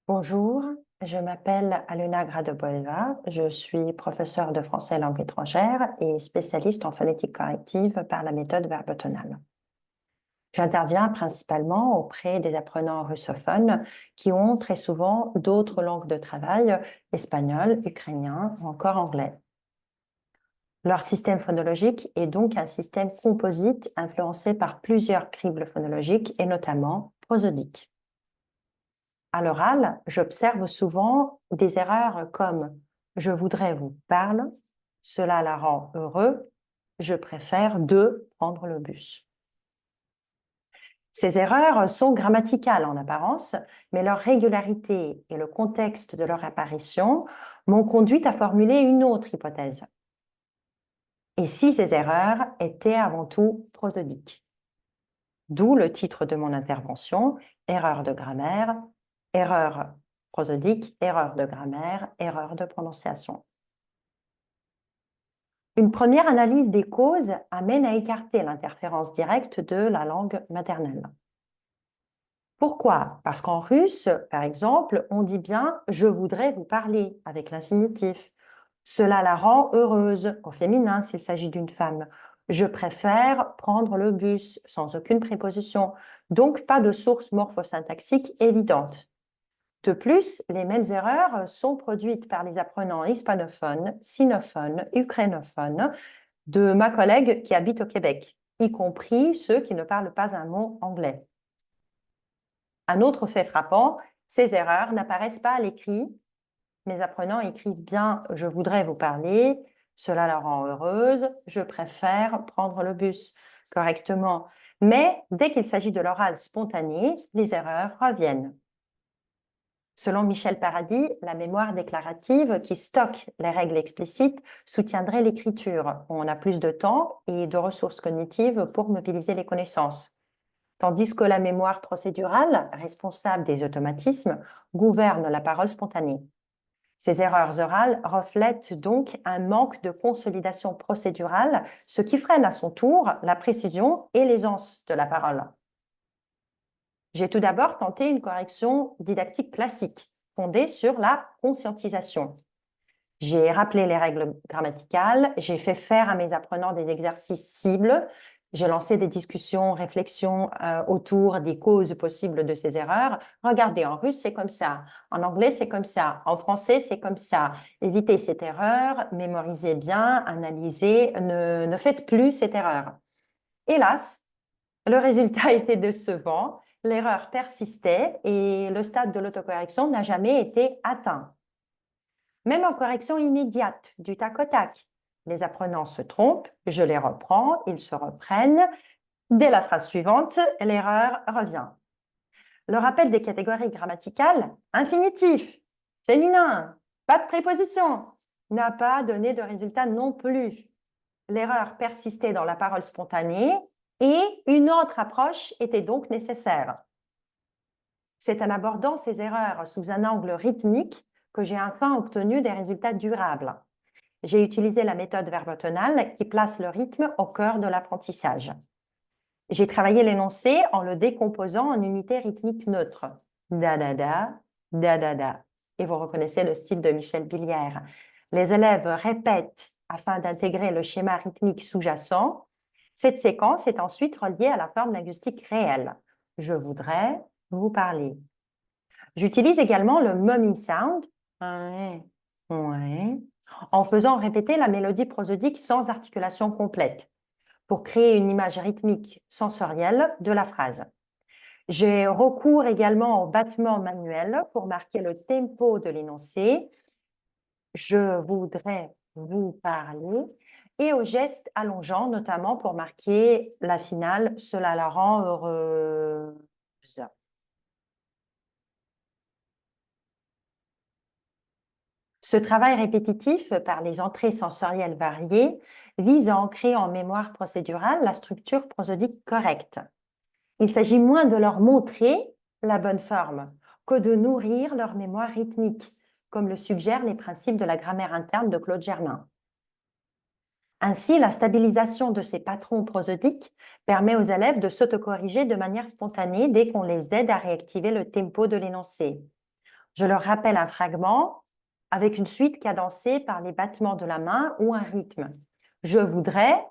Bonjour, je m'appelle Alena Gradoboeva, je suis professeure de français langue étrangère et spécialiste en phonétique corrective par la méthode verbotonale. J'interviens principalement auprès des apprenants russophones qui ont très souvent d'autres langues de travail, espagnol, ukrainien ou encore anglais. Leur système phonologique est donc un système composite influencé par plusieurs cribles phonologiques et notamment prosodiques. À l'oral, j'observe souvent des erreurs comme je voudrais vous parler, cela la rend heureux, je préfère de prendre le bus. Ces erreurs sont grammaticales en apparence, mais leur régularité et le contexte de leur apparition m'ont conduite à formuler une autre hypothèse. Et si ces erreurs étaient avant tout prosodiques? D'où le titre de mon intervention, erreur de grammaire, erreur prosodique, erreur de grammaire, erreur de prononciation. Une première analyse des causes amène à écarter l'interférence directe de la langue maternelle. Pourquoi? Parce qu'en russe, par exemple, on dit bien « je voudrais vous parler » avec l'infinitif. Cela la rend heureuse, au féminin s'il s'agit d'une femme. Je préfère prendre le bus, sans aucune préposition. Donc, pas de source morphosyntaxique évidente. De plus, les mêmes erreurs sont produites par les apprenants hispanophones, sinophones, ukrainophones de ma collègue qui habite au Québec, y compris ceux qui ne parlent pas un mot anglais. Un autre fait frappant, ces erreurs n'apparaissent pas à l'écrit. Mes apprenants écrivent bien « je voudrais vous parler », cela la rend heureuse, je préfère prendre le bus correctement. Mais dès qu'il s'agit de l'oral spontané, les erreurs reviennent. Selon Michel Paradis, la mémoire déclarative qui stocke les règles explicites soutiendrait l'écriture, où on a plus de temps et de ressources cognitives pour mobiliser les connaissances. Tandis que la mémoire procédurale, responsable des automatismes, gouverne la parole spontanée. Ces erreurs orales reflètent donc un manque de consolidation procédurale, ce qui freine à son tour la précision et l'aisance de la parole. J'ai tout d'abord tenté une correction didactique classique, fondée sur la conscientisation. J'ai rappelé les règles grammaticales, j'ai fait faire à mes apprenants des exercices cibles, j'ai lancé des discussions, réflexions autour des causes possibles de ces erreurs. Regardez, en russe, c'est comme ça. En anglais, c'est comme ça. En français, c'est comme ça. Évitez cette erreur, mémorisez bien, analysez, ne faites plus cette erreur. Hélas, le résultat était décevant, l'erreur persistait et le stade de l'autocorrection n'a jamais été atteint. Même en correction immédiate, du tac au tac, les apprenants se trompent, je les reprends, ils se reprennent. Dès la phrase suivante, l'erreur revient. Le rappel des catégories grammaticales, infinitif, féminin, pas de préposition, n'a pas donné de résultat non plus. L'erreur persistait dans la parole spontanée et une autre approche était donc nécessaire. C'est en abordant ces erreurs sous un angle rythmique que j'ai enfin obtenu des résultats durables. J'ai utilisé la méthode verbotonale qui place le rythme au cœur de l'apprentissage. J'ai travaillé l'énoncé en le décomposant en unités rythmiques neutres. Da-da-da, da-da-da. Et vous reconnaissez le style de Michel Billière. Les élèves répètent afin d'intégrer le schéma rythmique sous-jacent. Cette séquence est ensuite reliée à la forme linguistique réelle. Je voudrais vous parler. J'utilise également le mumming sound, en faisant répéter la mélodie prosodique sans articulation complète, pour créer une image rythmique sensorielle de la phrase. J'ai recours également au battement manuel pour marquer le tempo de l'énoncé. Je voudrais vous parler. Et au geste allongeant, notamment pour marquer la finale. Cela la rend heureuse. Ce travail répétitif par les entrées sensorielles variées vise à ancrer en mémoire procédurale la structure prosodique correcte. Il s'agit moins de leur montrer la bonne forme que de nourrir leur mémoire rythmique, comme le suggèrent les principes de la grammaire interne de Claude Germain. Ainsi, la stabilisation de ces patrons prosodiques permet aux élèves de s'autocorriger de manière spontanée dès qu'on les aide à réactiver le tempo de l'énoncé. Je leur rappelle un fragment avec une suite cadencée par les battements de la main ou un rythme. Je voudrais,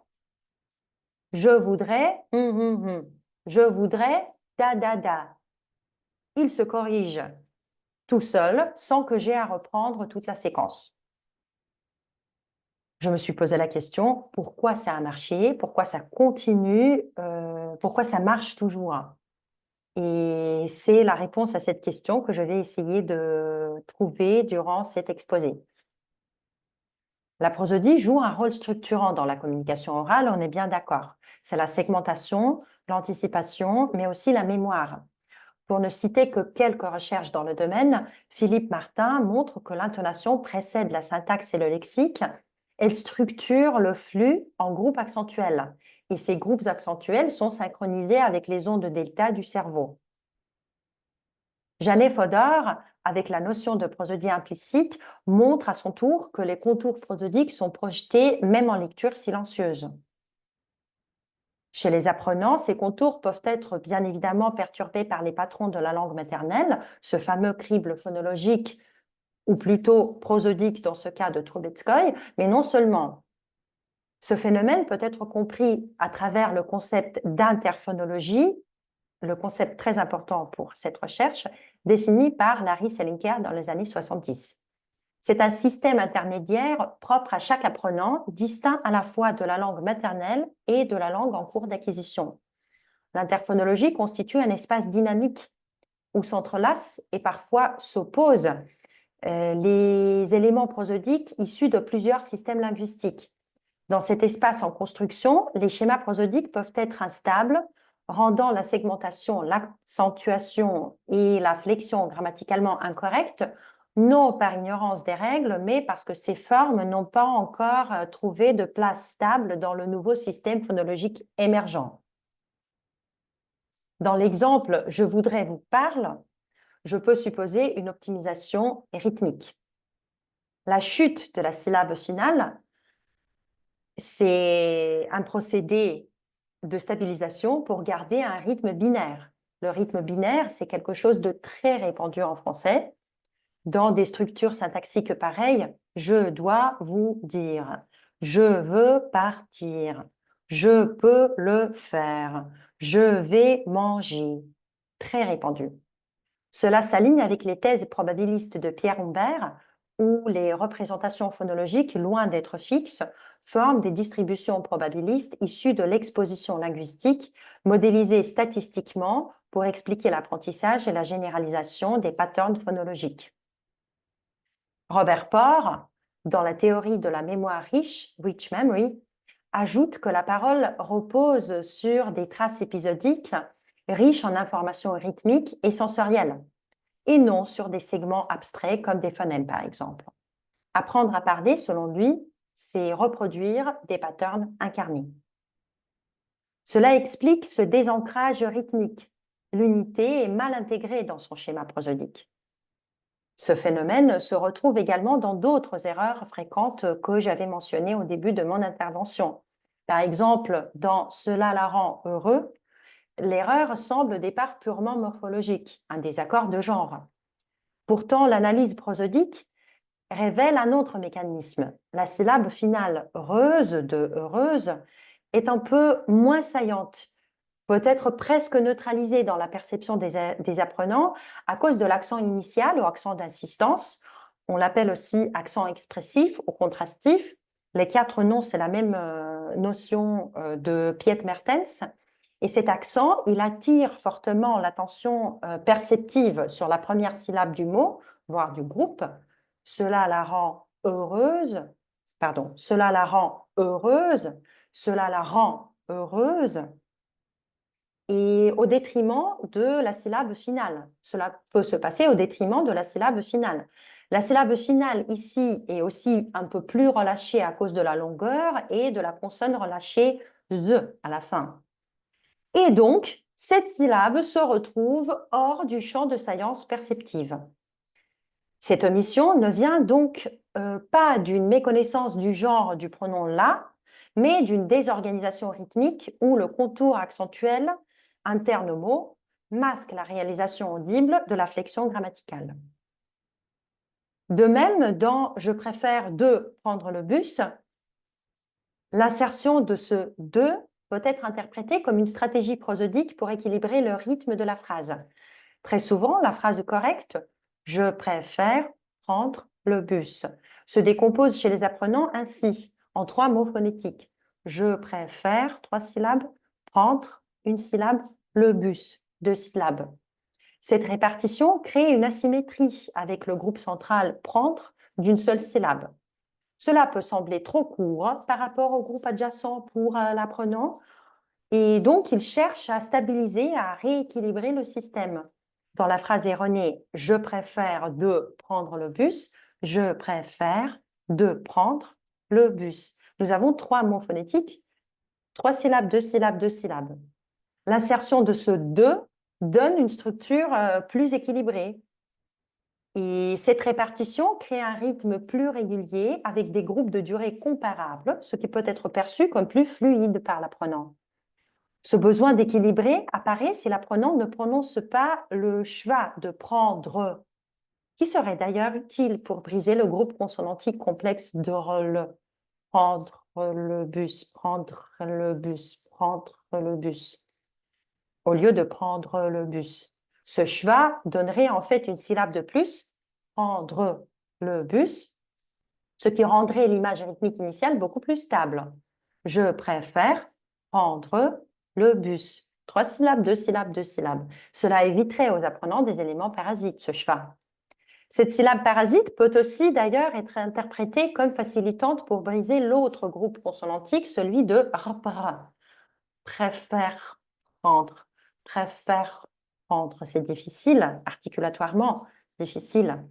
je voudrais, je voudrais, da, da, da. Il se corrige tout seul sans que j'aie à reprendre toute la séquence. Je me suis posé la question, pourquoi ça a marché, pourquoi ça continue, pourquoi ça marche toujours? Et c'est la réponse à cette question que je vais essayer de trouver durant cet exposé. La prosodie joue un rôle structurant dans la communication orale, on est bien d'accord. C'est la segmentation, l'anticipation, mais aussi la mémoire. Pour ne citer que quelques recherches dans le domaine, Philippe Martin montre que l'intonation précède la syntaxe et le lexique. Elle structure le flux en groupes accentuels. Et ces groupes accentuels sont synchronisés avec les ondes delta du cerveau. Janet Fodor, avec la notion de prosodie implicite, montre à son tour que les contours prosodiques sont projetés même en lecture silencieuse. Chez les apprenants, ces contours peuvent être bien évidemment perturbés par les patrons de la langue maternelle, ce fameux crible phonologique, ou plutôt prosodique dans ce cas de Trubetskoy, mais non seulement. Ce phénomène peut être compris à travers le concept d'interphonologie, le concept très important pour cette recherche, défini par Larry Selinker dans les années 70. C'est un système intermédiaire propre à chaque apprenant, distinct à la fois de la langue maternelle et de la langue en cours d'acquisition. L'interphonologie constitue un espace dynamique où s'entrelacent et parfois s'opposent les éléments prosodiques issus de plusieurs systèmes linguistiques. Dans cet espace en construction, les schémas prosodiques peuvent être instables, rendant la segmentation, l'accentuation et la flexion grammaticalement incorrectes, non par ignorance des règles, mais parce que ces formes n'ont pas encore trouvé de place stable dans le nouveau système phonologique émergent. Dans l'exemple « je voudrais vous parle », je peux supposer une optimisation rythmique. La chute de la syllabe finale, c'est un procédé de stabilisation pour garder un rythme binaire. Le rythme binaire, c'est quelque chose de très répandu en français. Dans des structures syntaxiques pareilles, je dois vous dire, je veux partir, je peux le faire, je vais manger. Très répandu. Cela s'aligne avec les thèses probabilistes de Pierre Humbert, où les représentations phonologiques, loin d'être fixes, forment des distributions probabilistes issues de l'exposition linguistique, modélisées statistiquement pour expliquer l'apprentissage et la généralisation des patterns phonologiques. Robert Porr, dans la théorie de la mémoire riche, Rich Memory, ajoute que la parole repose sur des traces épisodiques riches en informations rythmiques et sensorielles, et non sur des segments abstraits comme des phonèmes, par exemple. Apprendre à parler, selon lui, c'est reproduire des patterns incarnés. Cela explique ce désancrage rythmique. L'unité est mal intégrée dans son schéma prosodique. Ce phénomène se retrouve également dans d'autres erreurs fréquentes que j'avais mentionnées au début de mon intervention. Par exemple, dans « cela la rend heureux », l'erreur semble au départ purement morphologique, un désaccord de genre. Pourtant, l'analyse prosodique révèle un autre mécanisme. La syllabe finale « heureuse » de « heureuse » est un peu moins saillante, peut être presque neutralisée dans la perception des apprenants à cause de l'accent initial ou accent d'insistance. On l'appelle aussi accent expressif ou contrastif. Les 4 noms, c'est la même notion de Piet Mertens. Et cet accent, il attire fortement l'attention perceptive sur la première syllabe du mot, voire du groupe. Cela la rend heureuse, pardon, cela la rend heureuse, cela la rend heureuse, et au détriment de la syllabe finale. Cela peut se passer au détriment de la syllabe finale. La syllabe finale ici est aussi un peu plus relâchée à cause de la longueur et de la consonne relâchée Z à la fin. Et donc, cette syllabe se retrouve hors du champ de saillance perceptive. Cette omission ne vient donc pas d'une méconnaissance du genre du pronom là, mais d'une désorganisation rythmique où le contour accentuel interne au mot masque la réalisation audible de la flexion grammaticale. De même, dans « je préfère de prendre le bus », l'insertion de ce « de » peut être interprétée comme une stratégie prosodique pour équilibrer le rythme de la phrase. Très souvent, la phrase correcte « je préfère prendre le bus » se décompose chez les apprenants ainsi, en 3 mots phonétiques. Je préfère, 3 syllabes, prendre, 1 syllabe, le bus, 2 syllabes. Cette répartition crée une asymétrie avec le groupe central prendre d'une seule syllabe. Cela peut sembler trop court par rapport au groupe adjacent pour l'apprenant et donc il cherche à stabiliser, à rééquilibrer le système. Dans la phrase erronée « je préfère de prendre le bus », je préfère de prendre le bus. Nous avons 3 mots phonétiques, 3 syllabes, 2 syllabes, 2 syllabes. L'insertion de ce « de » donne une structure plus équilibrée. Et cette répartition crée un rythme plus régulier avec des groupes de durée comparables, ce qui peut être perçu comme plus fluide par l'apprenant. Ce besoin d'équilibrer apparaît si l'apprenant ne prononce pas le schwa de prendre, qui serait d'ailleurs utile pour briser le groupe consonantique complexe de le. Prendre le bus, prendre le bus, prendre le bus, au lieu de prendre le bus. Ce schwa donnerait en fait une syllabe de plus, prendre le bus, ce qui rendrait l'image rythmique initiale beaucoup plus stable. Je préfère prendre le bus. 3 syllabes, 2 syllabes, 2 syllabes. Cela éviterait aux apprenants des éléments parasites, ce schwa. Cette syllabe parasite peut aussi d'ailleurs être interprétée comme facilitante pour briser l'autre groupe consonantique, celui de rpr. Préfère prendre, préfère prendre. C'est difficile, articulatoirement difficile.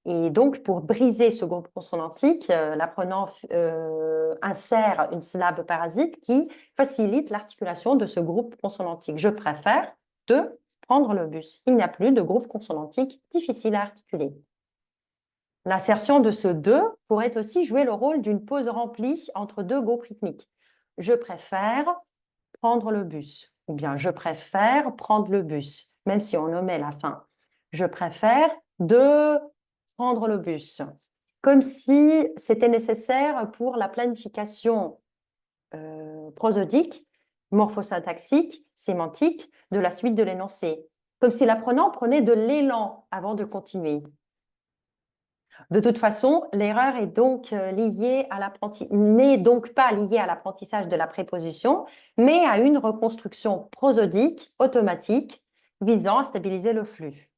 Et donc, pour briser ce groupe consonantique, l'apprenant insère une syllabe parasite qui facilite l'articulation de ce groupe consonantique. Je préfère de prendre le bus. Il n'y a plus de groupe consonantique difficile à articuler. L'insertion de ce « de » pourrait aussi jouer le rôle d'une pause remplie entre 2 groupes rythmiques. Je préfère prendre le bus, ou bien je préfère prendre le bus, même si on omet la fin. Je préfère de prendre le bus, comme si c'était nécessaire pour la planification prosodique, morphosyntaxique, sémantique de la suite de l'énoncé, comme si l'apprenant prenait de l'élan avant de continuer. De toute façon, l'erreur est donc n'est donc pas liée à l'apprentissage de la préposition, mais à une reconstruction prosodique automatique visant à stabiliser le flux.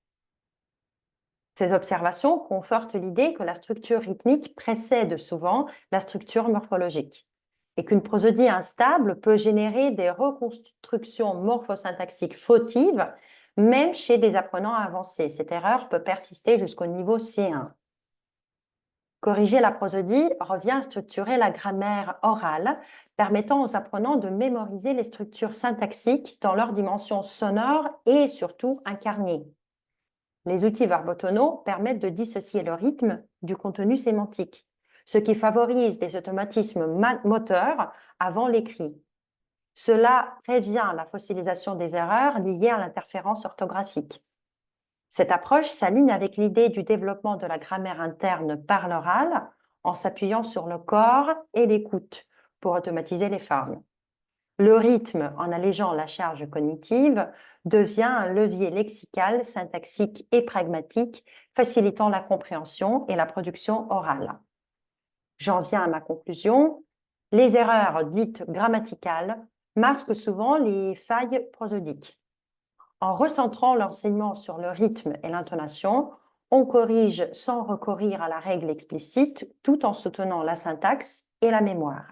Ces observations confortent l'idée que la structure rythmique précède souvent la structure morphologique et qu'une prosodie instable peut générer des reconstructions morphosyntaxiques fautives, même chez des apprenants avancés. Cette erreur peut persister jusqu'au niveau C1. Corriger la prosodie revient à structurer la grammaire orale, permettant aux apprenants de mémoriser les structures syntaxiques dans leur dimension sonore et surtout incarnée. Les outils verbotonaux permettent de dissocier le rythme du contenu sémantique, ce qui favorise des automatismes moteurs avant l'écrit. Cela prévient la fossilisation des erreurs liées à l'interférence orthographique. Cette approche s'aligne avec l'idée du développement de la grammaire interne par l'oral en s'appuyant sur le corps et l'écoute pour automatiser les formes. Le rythme, en allégeant la charge cognitive, devient un levier lexical, syntaxique et pragmatique, facilitant la compréhension et la production orale. J'en viens à ma conclusion. Les erreurs dites grammaticales masquent souvent les failles prosodiques. En recentrant l'enseignement sur le rythme et l'intonation, on corrige sans recourir à la règle explicite, tout en soutenant la syntaxe et la mémoire.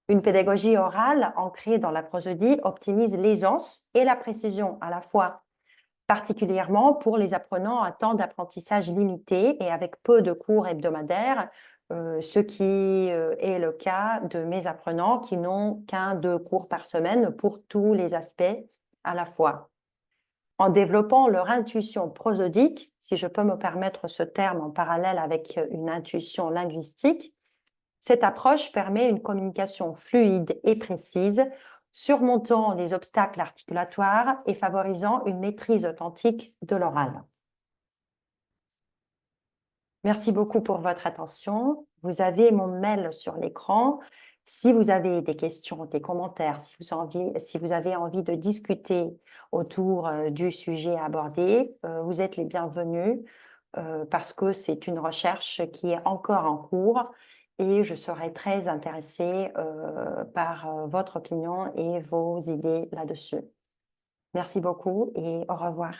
Une pédagogie orale ancrée dans la prosodie optimise l'aisance et la précision à la fois, particulièrement pour les apprenants à temps d'apprentissage limité et avec peu de cours hebdomadaires, ce qui est le cas de mes apprenants qui n'ont qu'1 2 cours par semaine pour tous les aspects à la fois. En développant leur intuition prosodique, si je peux me permettre ce terme en parallèle avec une intuition linguistique, cette approche permet une communication fluide et précise, surmontant les obstacles articulatoires et favorisant une maîtrise authentique de l'oral. Merci beaucoup pour votre attention. Vous avez mon mail sur l'écran. Si vous avez des questions, des commentaires, si vous avez envie de discuter autour du sujet abordé, vous êtes les bienvenus parce que c'est une recherche qui est encore en cours et je serai très intéressée par votre opinion et vos idées là-dessus. Merci beaucoup et au revoir.